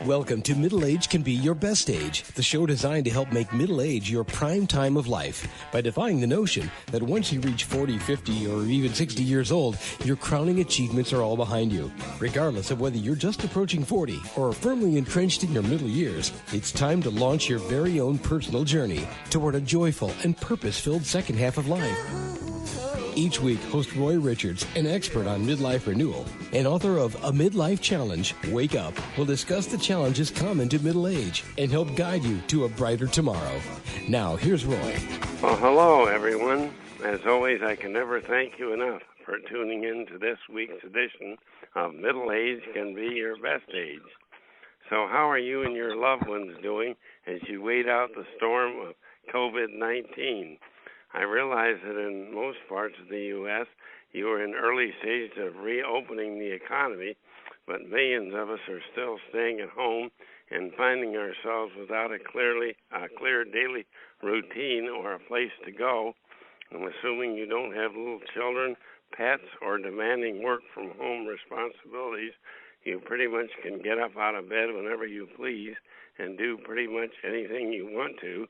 Welcome to Middle Age Can Be Your Best Age, the show designed to help make middle age your prime time of life by defying the notion that once you reach 40, 50, or even 60 years old, your crowning achievements are all behind you. Regardless of whether you're just approaching 40 or firmly entrenched in your middle years, it's time to launch your very own personal journey toward a joyful and purpose-filled second half of life. Each week, host Roy Richards, an expert on midlife renewal and author of A Midlife Challenge, Wake Up, will discuss the challenges common to middle age and help guide you to a brighter tomorrow. Now, here's Roy. Well, hello, everyone. As always, I can never thank you enough for tuning in to this week's edition of Middle Age Can Be Your Best Age. So how are you and your loved ones doing as you wait out the storm of COVID-19? I realize that in most parts of the U.S., you are in early stages of reopening the economy, but millions of us are still staying at home and finding ourselves without a clear daily routine or a place to go. I'm assuming you don't have little children, pets, or demanding work-from-home responsibilities. You pretty much can get up out of bed whenever you please and do pretty much anything you want to.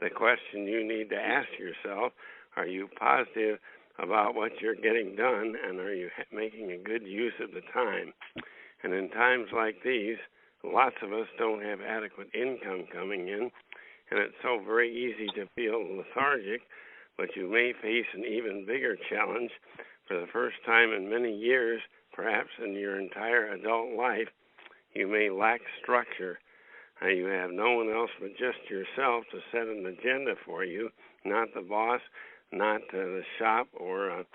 The question you need to ask yourself, are you positive about what you're getting done, and are you making a good use of the time? And in times like these, lots of us don't have adequate income coming in, and it's so very easy to feel lethargic, but you may face an even bigger challenge. For the first time in many years, perhaps in your entire adult life, you may lack structure. You have no one else but just yourself to set an agenda for you, not the boss, not the shop or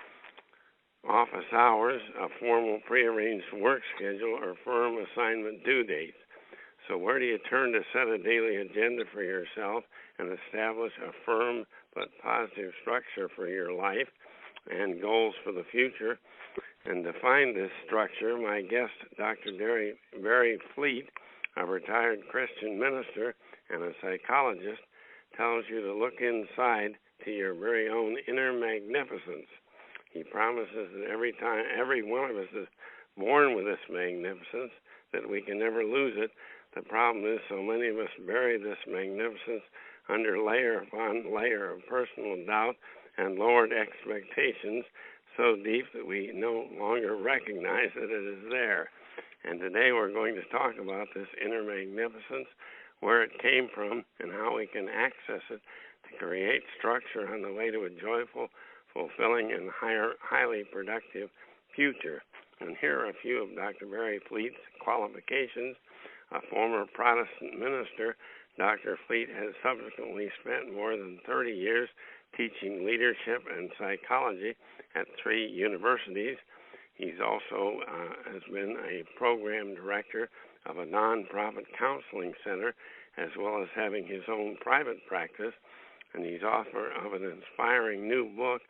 office hours, a formal prearranged work schedule, or firm assignment due dates. So where do you turn to set a daily agenda for yourself and establish a firm but positive structure for your life and goals for the future? And to find this structure, my guest, Dr. Bary Fleet, a retired Christian minister and a psychologist, tells you to look inside to your very own inner magnificence. He promises that every one of us is born with this magnificence, that we can never lose it. The problem is so many of us bury this magnificence under layer upon layer of personal doubt and lowered expectations so deep that we no longer recognize that it is there. And today we're going to talk about this inner magnificence, where it came from, and how we can access it to create structure on the way to a joyful, fulfilling, and highly productive future. And here are a few of Dr. Bary Fleet's qualifications. A former Protestant minister, Dr. Fleet has subsequently spent more than 30 years teaching leadership and psychology at 3 universities. He's also has been a program director of a nonprofit counseling center, as well as having his own private practice. And he's author of an inspiring new book,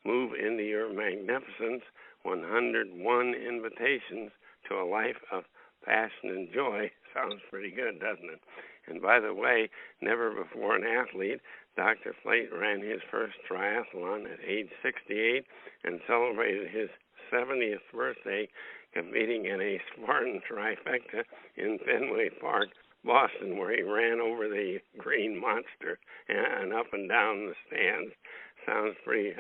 Move Into Your Magnificence, 101 Invitations to a Life of Passion and Joy. Sounds pretty good, doesn't it? And by the way, never before an athlete, Dr. Fleet ran his first triathlon at age 68 and celebrated his 70th birthday competing in a Spartan trifecta in Fenway Park, Boston, where he ran over the green monster and up and down the stands. Sounds pretty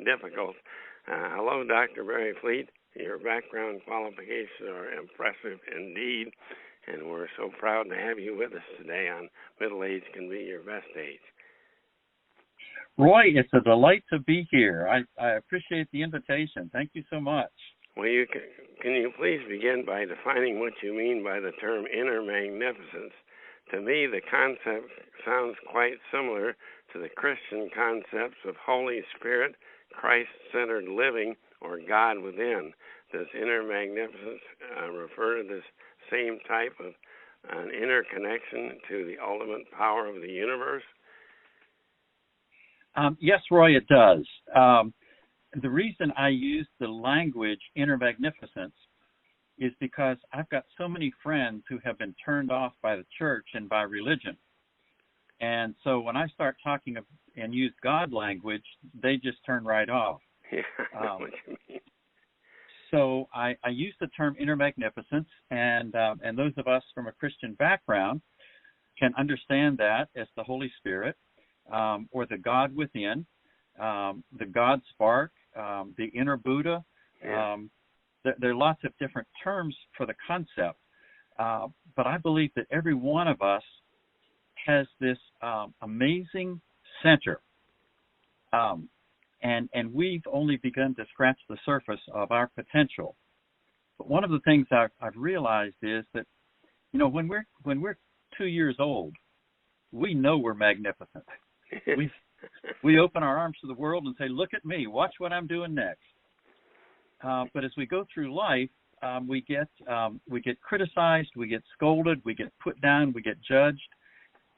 difficult. Hello, Dr. Bary Fleet. Your background qualifications are impressive indeed, and we're so proud to have you with us today on Middle Age Can Be Your Best Age. Roy, it's a delight to be here. I appreciate the invitation. Thank you so much. Well, can you please begin by defining what you mean by the term inner magnificence? To me, the concept sounds quite similar to the Christian concepts of Holy Spirit, Christ-centered living, or God within. Does inner magnificence refer to this same type of an inner connection to the ultimate power of the universe? Yes, Roy, it does. The reason I use the language inner magnificence is because I've got so many friends who have been turned off by the church and by religion. And so when I start talking and use God language, they just turn right off. Yeah, I know what you mean. So I use the term inner magnificence, and those of us from a Christian background can understand that as the Holy Spirit, or the God within, the God spark, the inner Buddha. There are lots of different terms for the concept, but I believe that every one of us has this amazing center, and we've only begun to scratch the surface of our potential. But one of the things I've realized is that, when we're 2 years old, we know we're magnificent. We open our arms to the world and say, "Look at me! Watch what I'm doing next." But as we go through life, we get criticized, we get scolded, we get put down, we get judged,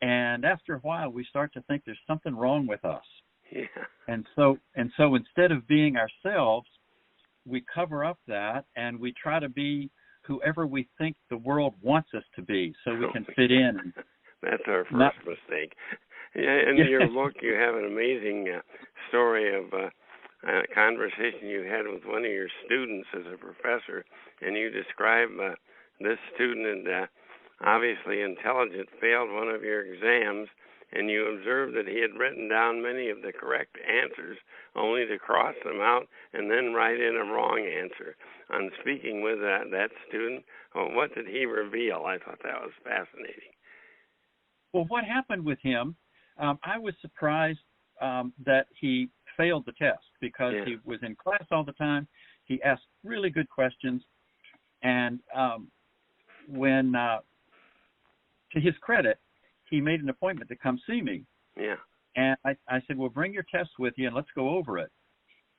and after a while, we start to think there's something wrong with us. Yeah. And so instead of being ourselves, we cover up that and we try to be whoever we think the world wants us to be, so we can fit in. That's our first mistake. Yeah, in your book, you have an amazing story of a conversation you had with one of your students as a professor, and you describe this student, obviously intelligent, failed one of your exams, and you observed that he had written down many of the correct answers, only to cross them out and then write in a wrong answer. On speaking with that student, what did he reveal? I thought that was fascinating. Well, what happened with him, I was surprised that he failed the test, because he was in class all the time. He asked really good questions, and when, to his credit, he made an appointment to come see me. Yeah. And I said, "Well, bring your test with you and let's go over it."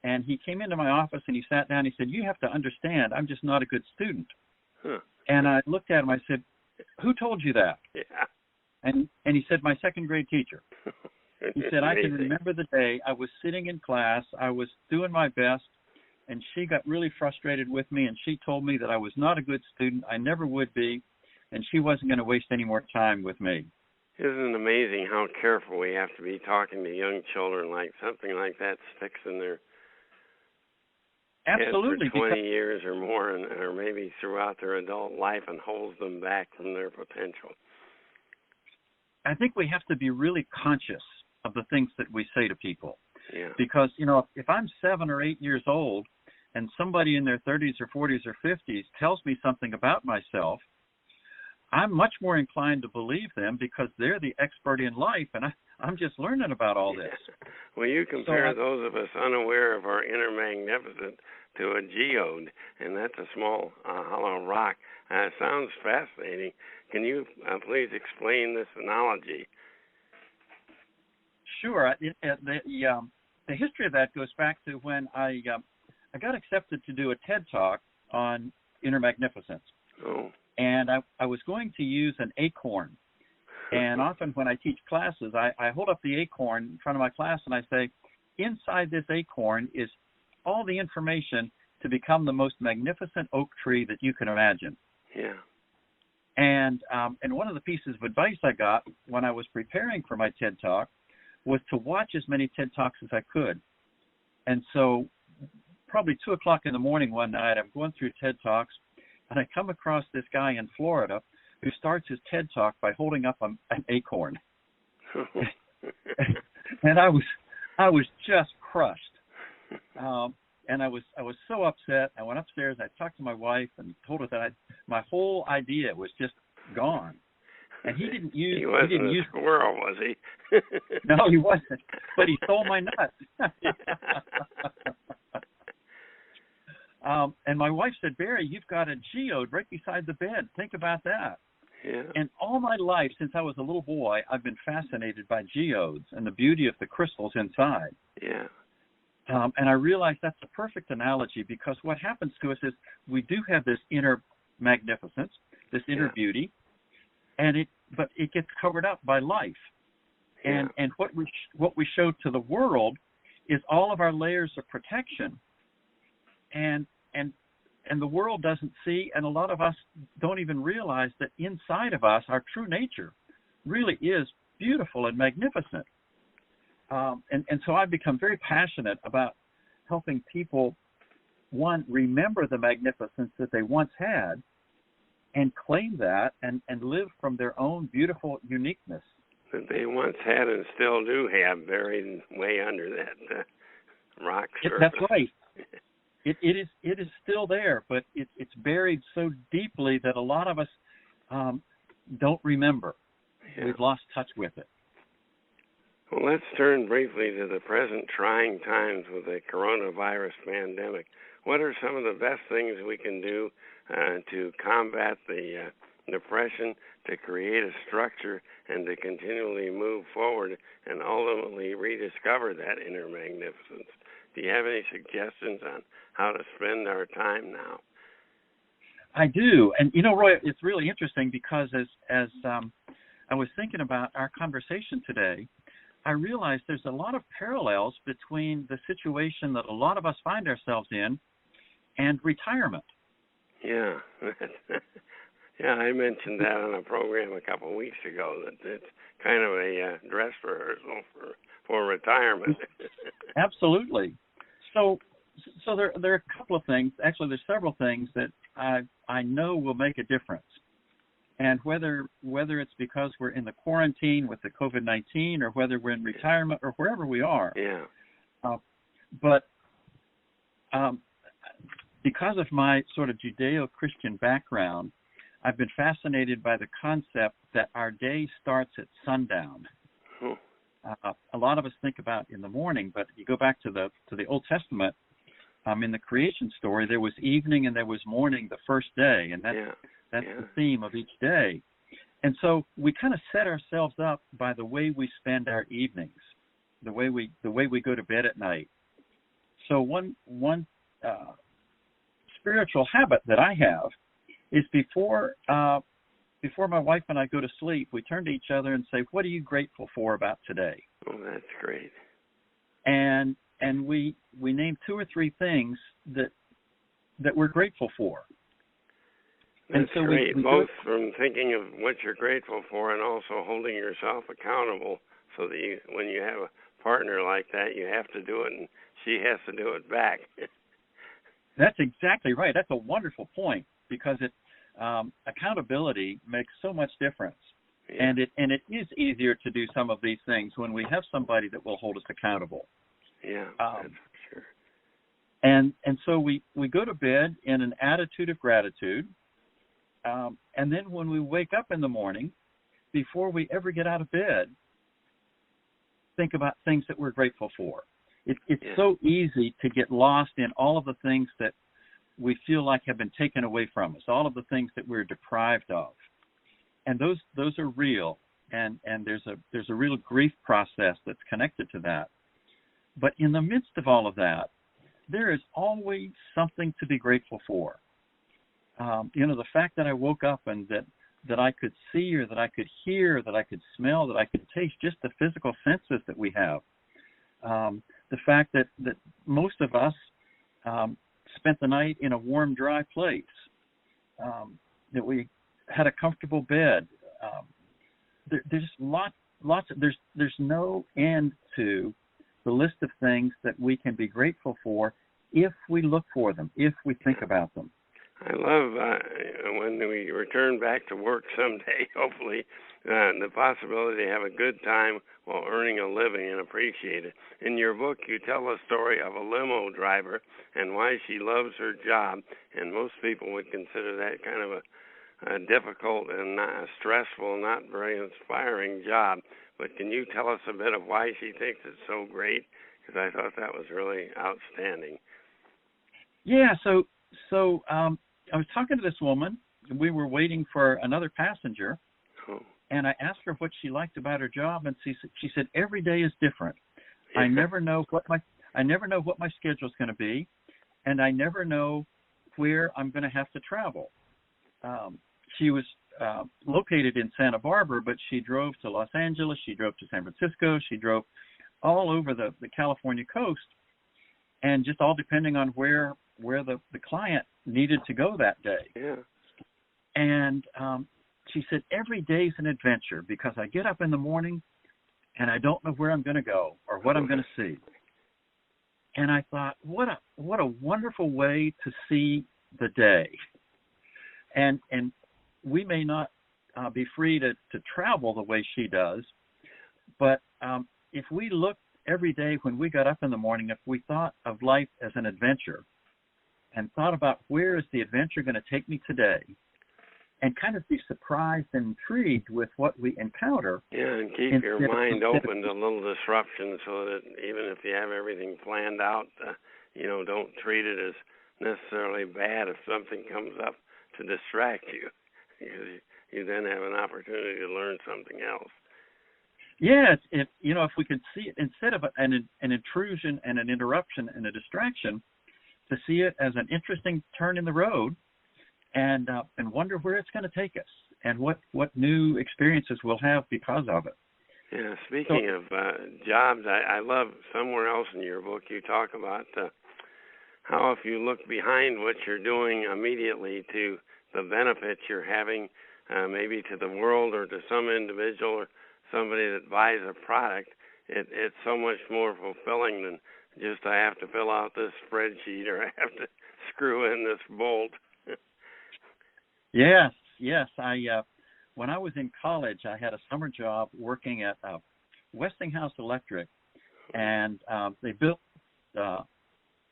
And he came into my office and he sat down. He said, "You have to understand, I'm just not a good student." Huh. And I looked at him. I said, "Who told you that?" Yeah. And he said, "My second grade teacher." He said, "I can remember the day I was sitting in class. I was doing my best, and she got really frustrated with me, and she told me that I was not a good student. I never would be, and she wasn't going to waste any more time with me." Isn't it amazing how careful we have to be talking to young children, like something like that sticks in their Absolutely, head for 20 years or more, or maybe throughout their adult life, and holds them back from their potential. I think we have to be really conscious of the things that we say to people. Yeah. Because, if I'm 7 or 8 years old and somebody in their 30s or 40s or 50s tells me something about myself, I'm much more inclined to believe them, because they're the expert in life, and I'm just learning about all this. Well, you compare those of us unaware of our inner magnificence to a geode, and that's a small hollow rock. Sounds fascinating. Can you please explain this analogy? Sure. The history of that goes back to when I got accepted to do a TED Talk on inner magnificence. Oh. And I was going to use an acorn. And often when I teach classes, I hold up the acorn in front of my class and I say, inside this acorn is all the information to become the most magnificent oak tree that you can imagine. Yeah. And one of the pieces of advice I got when I was preparing for my TED Talk was to watch as many TED Talks as I could. And so probably 2 o'clock in the morning one night, I'm going through TED Talks, and I come across this guy in Florida who starts his TED Talk by holding up an acorn. And I was just crushed. And I was so upset. I went upstairs, I talked to my wife and told her that my whole idea was just gone. And he didn't use... He wasn't a squirrel, was he? No, he wasn't. But he stole my nuts. And my wife said, "Bary, you've got a geode right beside the bed. Think about that." Yeah. And all my life, since I was a little boy, I've been fascinated by geodes and the beauty of the crystals inside. Yeah. And I realized that's a perfect analogy, because what happens to us is we do have this inner magnificence, this inner beauty, but it gets covered up by life. And what we show to the world is all of our layers of protection. And the world doesn't see, and a lot of us don't even realize that inside of us, our true nature really is beautiful and magnificent. And so I've become very passionate about helping people remember the magnificence that they once had and claim that and live from their own beautiful uniqueness. That they once had and still do have buried way under that rock surface. That's right. It is still there, but it's buried so deeply that a lot of us don't remember. Yeah. We've lost touch with it. Well, let's turn briefly to the present trying times with the coronavirus pandemic. What are some of the best things we can do to combat the depression, to create a structure, and to continually move forward and ultimately rediscover that inner magnificence? Do you have any suggestions on how to spend our time now? I do. And, Roy, it's really interesting because as I was thinking about our conversation today, I realized there's a lot of parallels between the situation that a lot of us find ourselves in and retirement. Yeah. Yeah, I mentioned that on a program a couple of weeks ago, that it's kind of a dress rehearsal for retirement. Absolutely. So there are a couple of things. Actually, there's several things that I know will make a difference. And whether it's because we're in the quarantine with the COVID-19 or whether we're in retirement or wherever we are. Yeah. But because of my sort of Judeo-Christian background, I've been fascinated by the concept that our day starts at sundown. A lot of us think about in the morning, but you go back to the Old Testament. In the creation story, there was evening and there was morning the first day, and that's the theme of each day. And so we kind of set ourselves up by the way we spend our evenings, the way we go to bed at night. So one spiritual habit that I have is before my wife and I go to sleep, we turn to each other and say, "What are you grateful for about today?" Oh, that's great. And we name 2 or 3 things that we're grateful for. That's so great, both from thinking of what you're grateful for and also holding yourself accountable, so that when you have a partner like that, you have to do it and she has to do it back. That's exactly right. That's a wonderful point, because accountability makes so much difference. Yeah. And it is easier to do some of these things when we have somebody that will hold us accountable. Yeah, that's for sure. And so we go to bed in an attitude of gratitude. And then when we wake up in the morning, before we ever get out of bed, think about things that we're grateful for. It's so easy to get lost in all of the things that we feel like have been taken away from us, all of the things that we're deprived of. And those are real, and there's a real grief process that's connected to that. But in the midst of all of that, there is always something to be grateful for. The fact that I woke up and that I could see, or that I could hear, that I could smell, that I could taste, just the physical senses that we have. The fact that most of us spent the night in a warm, dry place, that we had a comfortable bed. There's there's no end to the list of things that we can be grateful for if we look for them, if we think about them. I love when we return back to work someday, hopefully, the possibility to have a good time while earning a living and appreciate it. In your book, you tell a story of a limo driver and why she loves her job, and most people would consider that kind of a difficult and not stressful, not very inspiring job. But can you tell us a bit of why she thinks it's so great? Because I thought that was really outstanding. Yeah, so I was talking to this woman, and we were waiting for another passenger, and I asked her what she liked about her job, and she said every day is different. Yeah. I never know what my schedule is going to be, and I never know where I'm going to have to travel. She was located in Santa Barbara, but she drove to Los Angeles, she drove to San Francisco, she drove all over the California coast, and just all depending on where the client needed to go that day. Yeah. And she said, every day is an adventure, because I get up in the morning and I don't know where I'm going to go or what I'm going to see. And I thought, what a wonderful way to see the day. And we may not be free to travel the way she does, but if we looked every day when we got up in the morning, if we thought of life as an adventure and thought about where is the adventure going to take me today, and kind of be surprised and intrigued with what we encounter. Yeah, and keep your mind open to little disruptions so that even if you have everything planned out, don't treat it as necessarily bad if something comes up to distract you, because you then have an opportunity to learn something else. Yeah, if we could see it instead of an intrusion and an interruption and a distraction, to see it as an interesting turn in the road, and wonder where it's going to take us and what new experiences we'll have because of it. Yeah, speaking of jobs, I love somewhere else in your book you talk about how if you look behind what you're doing immediately to the benefits you're having, maybe to the world or to some individual or somebody that buys a product, it's so much more fulfilling than just I have to fill out this spreadsheet or I have to screw in this bolt. Yes. When I was in college, I had a summer job working at Westinghouse Electric, and they built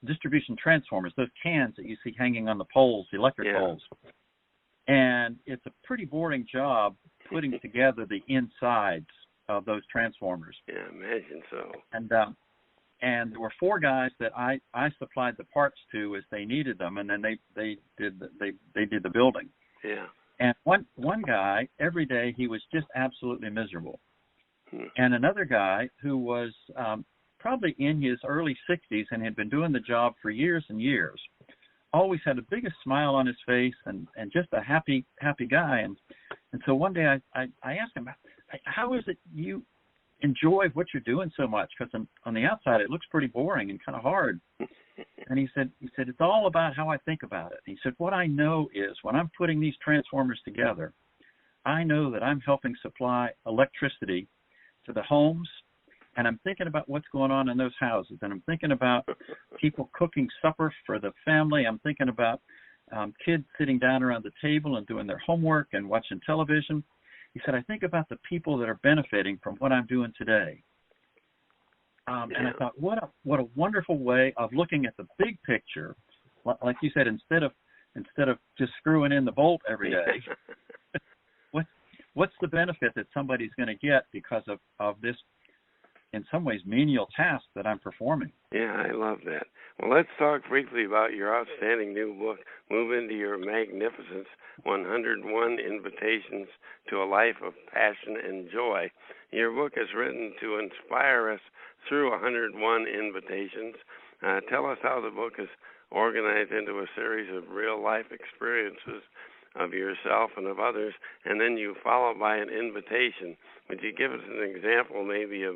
distribution transformers, those cans that you see hanging on the poles, the electric poles. And it's a pretty boring job putting together the insides of those transformers. Yeah, imagine so. And there were 4 guys that I supplied the parts to as they needed them, and then they did the building. Yeah. And one guy, every day he was just absolutely miserable. And another guy who was probably in his early 60s and had been doing the job for years and years, always had the biggest smile on his face and just a happy guy. And so one day I asked him, how is it you enjoy what you're doing so much? Because on the outside it looks pretty boring and kind of hard. And he said it's all about how I think about it. He said, what I know is when I'm putting these transformers together, I know that I'm helping supply electricity to the homes, and I'm thinking about what's going on in those houses, and I'm thinking about people cooking supper for the family. I'm thinking about kids sitting down around the table and doing their homework and watching television. He said, I think about the people that are benefiting from what I'm doing today. And I thought, what a wonderful way of looking at the big picture. Like you said, instead of just screwing in the bolt every day, what's the benefit that somebody's going to get because of this, in some ways, menial task that I'm performing? Yeah, I love that. Well, let's talk briefly about your outstanding new book, Move Into Your Magnificence, 101 Invitations to a Life of Passion and Joy. Your book is written to inspire us through 101 invitations. Tell us how the book is organized into a series of real-life experiences of yourself and of others, and then you follow by an invitation. Would you give us an example maybe of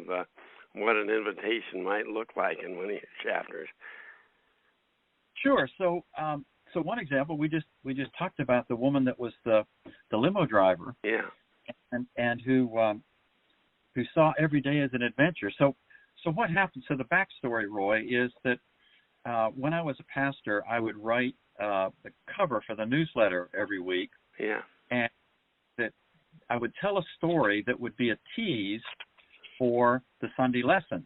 what an invitation might look like in one of your chapters? Sure. So one example, we just talked about the woman that was the limo driver. Yeah. And who saw every day as an adventure. So what happened? So the backstory, Roy, is that when I was a pastor, I would write the cover for the newsletter every week. Yeah. And that I would tell a story that would be a tease for the Sunday lesson.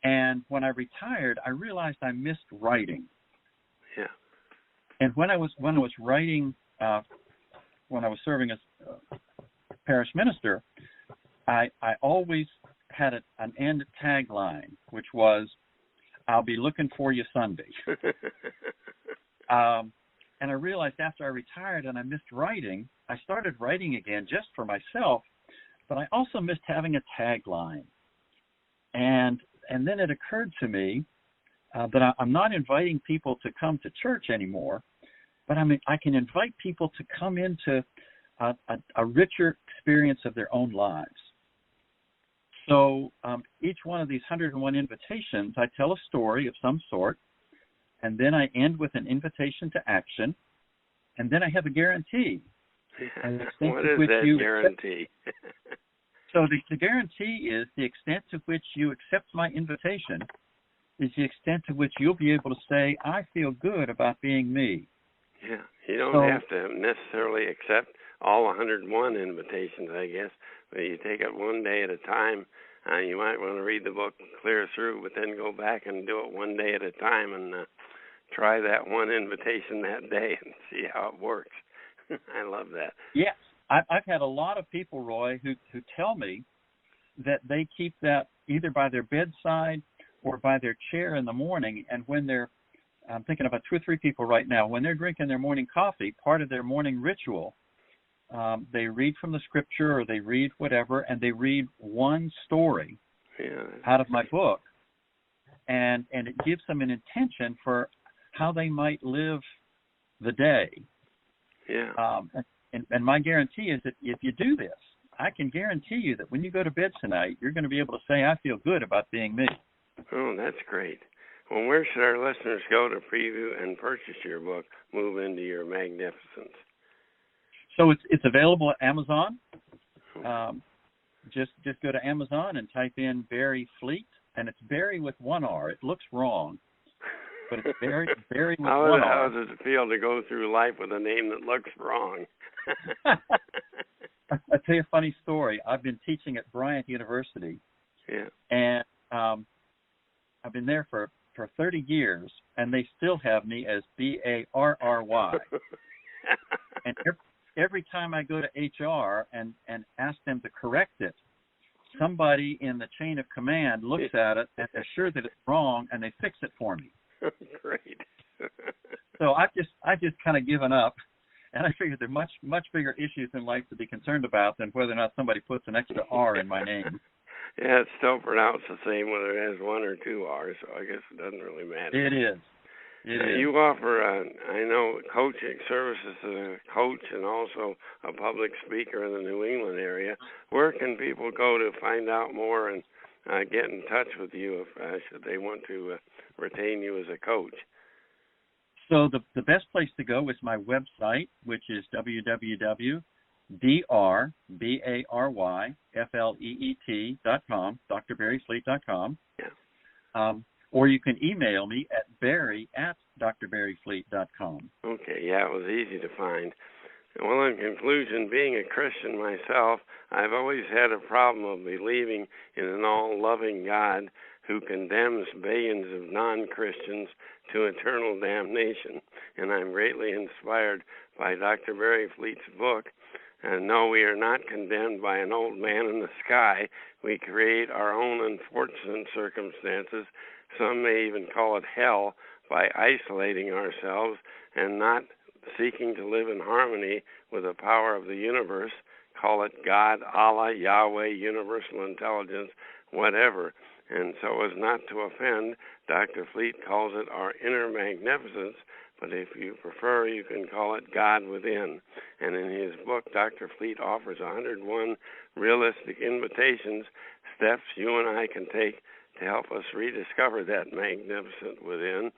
And when I retired, I realized I missed writing. Yeah. And when I was writing, when I was serving as parish minister, I always had an end tagline, which was, "I'll be looking for you Sunday." And I realized after I retired and I missed writing, I started writing again just for myself, but I also missed having a tagline. And then it occurred to me that I'm not inviting people to come to church anymore, but I can invite people to come into a richer experience of their own lives. So each one of these 101 invitations, I tell a story of some sort, and then I end with an invitation to action, and then I have a guarantee. What is that guarantee? So the guarantee is the extent to which you accept my invitation, is the extent to which you'll be able to say, I feel good about being me. Yeah, you don't have to necessarily accept all 101 invitations, I guess. But you take it one day at a time. You might want to read the book clear through, but then go back and do it one day at a time and try that one invitation that day and see how it works. I love that. Yes. I've had a lot of people, Roy, who tell me that they keep that either by their bedside or by their chair in the morning, and when I'm thinking about 2 or 3 people right now, when they're drinking their morning coffee, part of their morning ritual, they read from the scripture or they read whatever, and they read one story out of my book, and it gives them an intention for how they might live the day. Yeah. And my guarantee is that if you do this, I can guarantee you that when you go to bed tonight, you're going to be able to say, I feel good about being me. Oh, that's great. Well, where should our listeners go to preview and purchase your book, Move Into Your Magnificence? So it's available at Amazon. Just go to Amazon and type in Bary Fleet, and it's Bary with 1 R. It looks wrong, but it's Bary with 1 R. How does it feel to go through life with a name that looks wrong? I'll tell you a funny story. I've been teaching at Bryant University, and I've been there for 30 years, and they still have me as Barry. And every time I go to HR and ask them to correct it, somebody in the chain of command looks at it and they're sure that it's wrong, and they fix it for me. Great. So I've just kind of given up. And I figured there are much bigger issues in life to be concerned about than whether or not somebody puts an extra R in my name. Yeah, it's still pronounced the same whether it has 1 or 2 R's, so I guess it doesn't really matter. It is. You offer, I know, coaching services as a coach and also a public speaker in the New England area. Where can people go to find out more and get in touch with you if should they want to retain you as a coach? So the best place to go is my website, which is www.drbaryfleet.com, drbaryfleet.com. Yeah. Or you can email me at Bary@drbaryfleet.com. Okay, yeah, it was easy to find. Well, in conclusion, being a Christian myself, I've always had a problem of believing in an all-loving God who condemns billions of non-Christians to eternal damnation. And I'm greatly inspired by Dr. Bary Fleet's book. And no, we are not condemned by an old man in the sky. We create our own unfortunate circumstances. Some may even call it hell by isolating ourselves and not seeking to live in harmony with the power of the universe. Call it God, Allah, Yahweh, universal intelligence, whatever. And so as not to offend, Dr. Fleet calls it our inner magnificence, but if you prefer, you can call it God within. And in his book, Dr. Fleet offers 101 realistic invitations, steps you and I can take to help us rediscover that magnificent within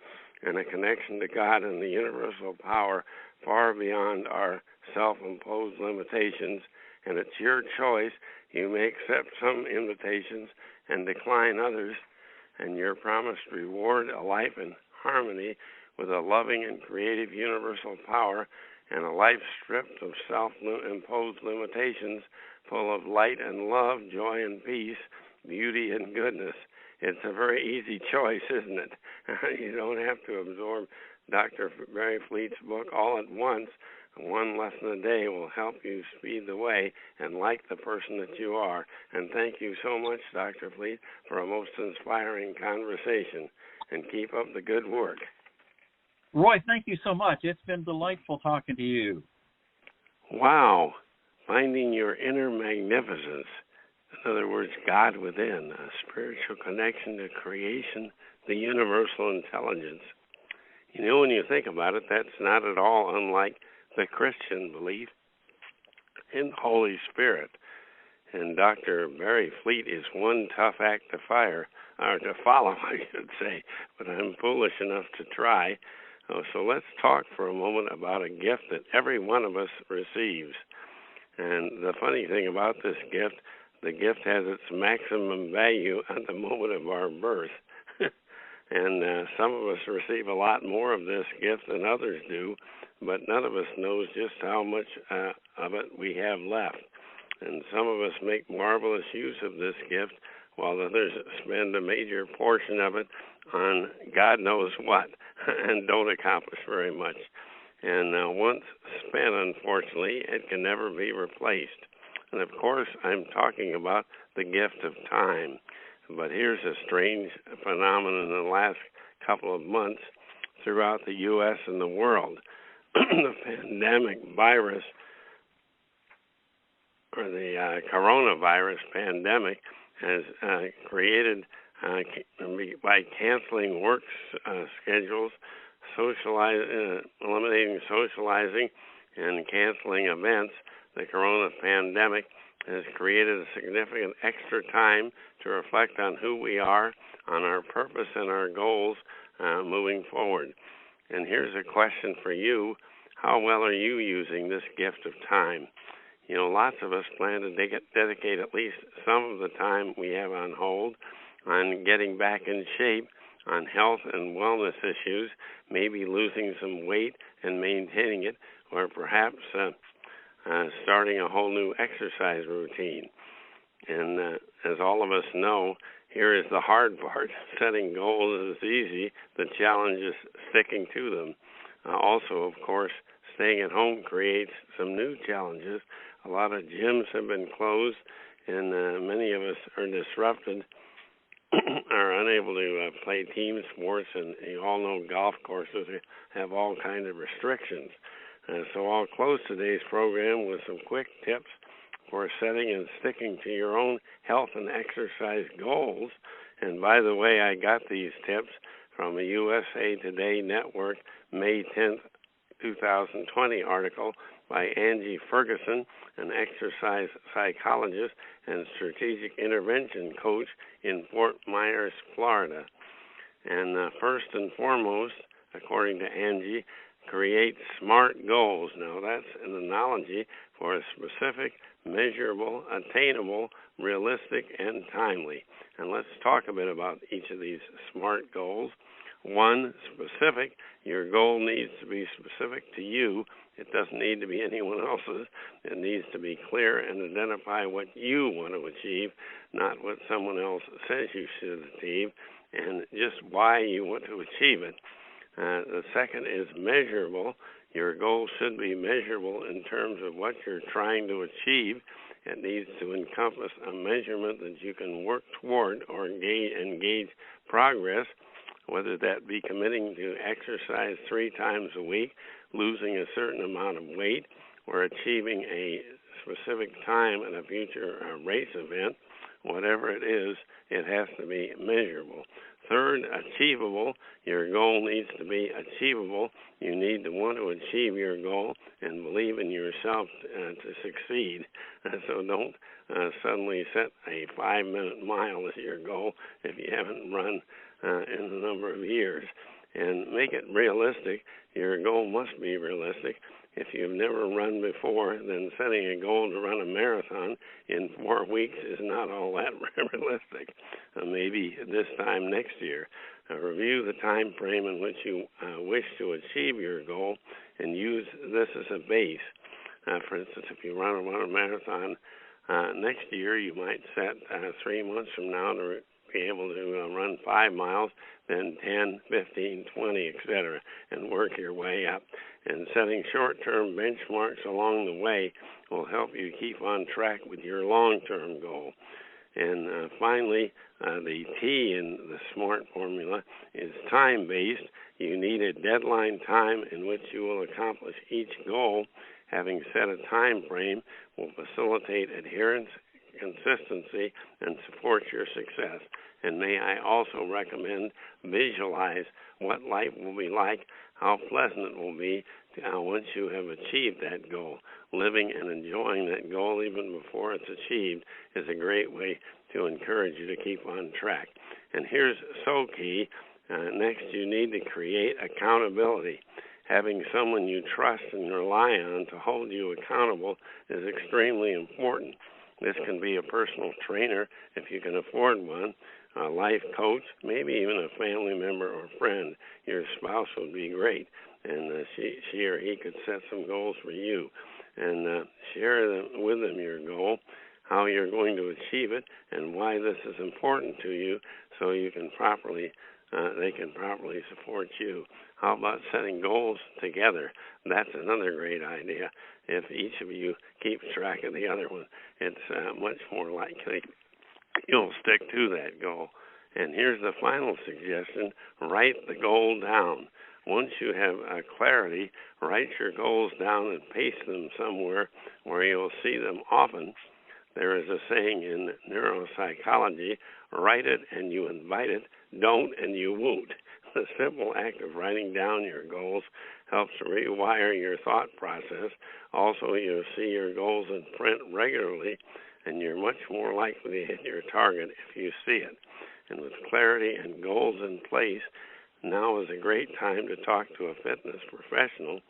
and a connection to God and the universal power far beyond our self-imposed limitations. And it's your choice. You may accept some invitations and decline others, and your promised reward, a life in harmony with a loving and creative universal power and a life stripped of self-imposed limitations, full of light and love, joy and peace, beauty and goodness. It's a very easy choice, isn't it? You don't have to absorb Dr. Bary Fleet's book all at once. One lesson a day will help you speed the way and like the person that you are. And thank you so much, Dr. Fleet, for a most inspiring conversation. And keep up the good work. Roy, thank you so much. It's been delightful talking to you. Wow. Finding your inner magnificence. In other words, God within, a spiritual connection to creation, the universal intelligence. You know, when you think about it, that's not at all unlike the Christian belief in the Holy Spirit. And Dr. Bary Fleet is one tough act to follow, I should say, but I'm foolish enough to try. So let's talk for a moment about a gift that every one of us receives. And the funny thing about this gift, the gift has its maximum value at the moment of our birth. And some of us receive a lot more of this gift than others do, but none of us knows just how much of it we have left. And some of us make marvelous use of this gift, while others spend a major portion of it on God knows what and don't accomplish very much. And once spent, unfortunately, it can never be replaced. And of course, I'm talking about the gift of time. But here's a strange phenomenon in the last couple of months throughout the U.S. and the world. The pandemic virus, or the coronavirus pandemic, has created, by canceling work schedules, eliminating socializing, and canceling events, the corona pandemic has created a significant extra time to reflect on who we are, on our purpose and our goals moving forward. And here's a question for you. How well are you using this gift of time? You know, lots of us plan to dedicate at least some of the time we have on hold on getting back in shape, on health and wellness issues, maybe losing some weight and maintaining it, or perhaps starting a whole new exercise routine. And as all of us know, here is the hard part. Setting goals is easy. The challenge is sticking to them. Also, of course, staying at home creates some new challenges. A lot of gyms have been closed, and many of us are disrupted, are unable to play team sports, and you all know golf courses have all kinds of restrictions. So I'll close today's program with some quick tips for setting and sticking to your own health and exercise goals. And by the way, I got these tips from a USA Today Network May 10th, 2020 article by Angie Ferguson, an exercise psychologist and strategic intervention coach in Fort Myers, Florida. And first and foremost, according to Angie, create SMART goals. Now, that's an analogy for a specific, measurable, attainable, realistic, and timely. And let's talk a bit about each of these SMART goals. 1, specific. Your goal needs to be specific to you. It doesn't need to be anyone else's. It needs to be clear and identify what you want to achieve, not what someone else says you should achieve, and just why you want to achieve it. The second is measurable. Your goal should be measurable in terms of what you're trying to achieve. It needs to encompass a measurement that you can work toward or engage progress, whether that be committing to exercise 3 times a week, losing a certain amount of weight, or achieving a specific time at a future race event. Whatever it is, it has to be measurable. Third, achievable. Your goal needs to be achievable. You need to want to achieve your goal and believe in yourself to succeed. So don't suddenly set a 5-minute mile as your goal if you haven't run in a number of years. And make it realistic. Your goal must be realistic. If you've never run before, then setting a goal to run a marathon in 4 weeks is not all that realistic. Maybe this time next year. Review the time frame in which you wish to achieve your goal and use this as a base. For instance, if you run a marathon next year, you might set 3 months from now to be able to run 5 miles, then 10, 15, 20, etc., and work your way up. And setting short-term benchmarks along the way will help you keep on track with your long-term goal. And finally, the T in the SMART formula is time-based. You need a deadline time in which you will accomplish each goal. Having set a time frame will facilitate adherence, consistency, and support your success. And may I also recommend visualize what life will be like, how pleasant it will be once you have achieved that goal. Living and enjoying that goal even before it's achieved is a great way to encourage you to keep on track. And here's so key. Next, you need to create accountability. Having someone you trust and rely on to hold you accountable is extremely important. This can be a personal trainer if you can afford one, a life coach, maybe even a family member or friend. Your spouse would be great, and she or he could set some goals for you, and share with them your goal, how you're going to achieve it, and why this is important to you, so you can they can properly support you. How about setting goals together? That's another great idea. If each of you keeps track of the other one, it's much more likely you'll stick to that goal. And here's the final suggestion: write the goal down. Once you have clarity, write your goals down and paste them somewhere where you'll see them often. There is a saying in neuropsychology: write it and you invite it, don't and you won't. The simple act of writing down your goals helps rewire your thought process. Also, you'll see your goals in print regularly, and you're much more likely to hit your target if you see it. And with clarity and goals in place, now is a great time to talk to a fitness professional,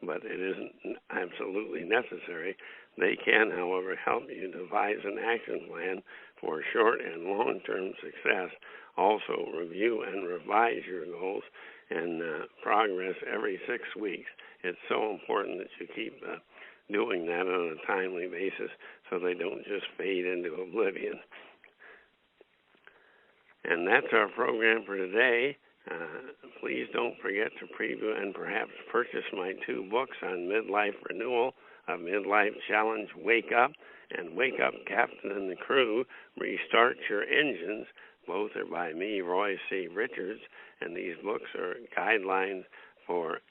but it isn't absolutely necessary. They can, however, help you devise an action plan for short and long-term success. Also, review and revise your goals and progress every 6 weeks. It's so important that you keep doing that on a timely basis so they don't just fade into oblivion. And that's our program for today. Please don't forget to preview and perhaps purchase my 2 books on midlife renewal, A Midlife Challenge, Wake Up, and Wake Up, Captain and the Crew, Restart Your Engines. Both are by me, Roy C. Richards, and these books are guidelines for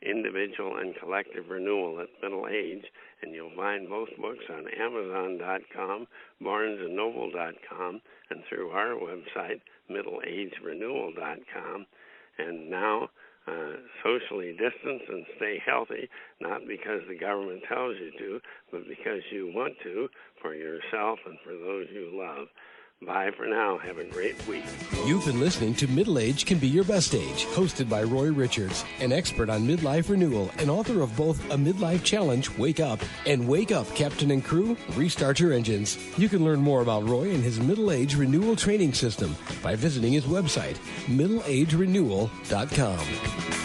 individual and collective renewal at middle age, and you'll find both books on Amazon.com, BarnesandNoble.com, and through our website, middleagerenewal.com. And now, socially distance and stay healthy, not because the government tells you to, but because you want to, for yourself and for those you love. Bye for now. Have a great week. You've been listening to Middle Age Can Be Your Best Age, hosted by Roy Richards, an expert on midlife renewal and author of both A Midlife Challenge, Wake Up, and Wake Up, Captain and Crew, Restart Your Engines. You can learn more about Roy and his middle age renewal training system by visiting his website, middleagerenewal.com.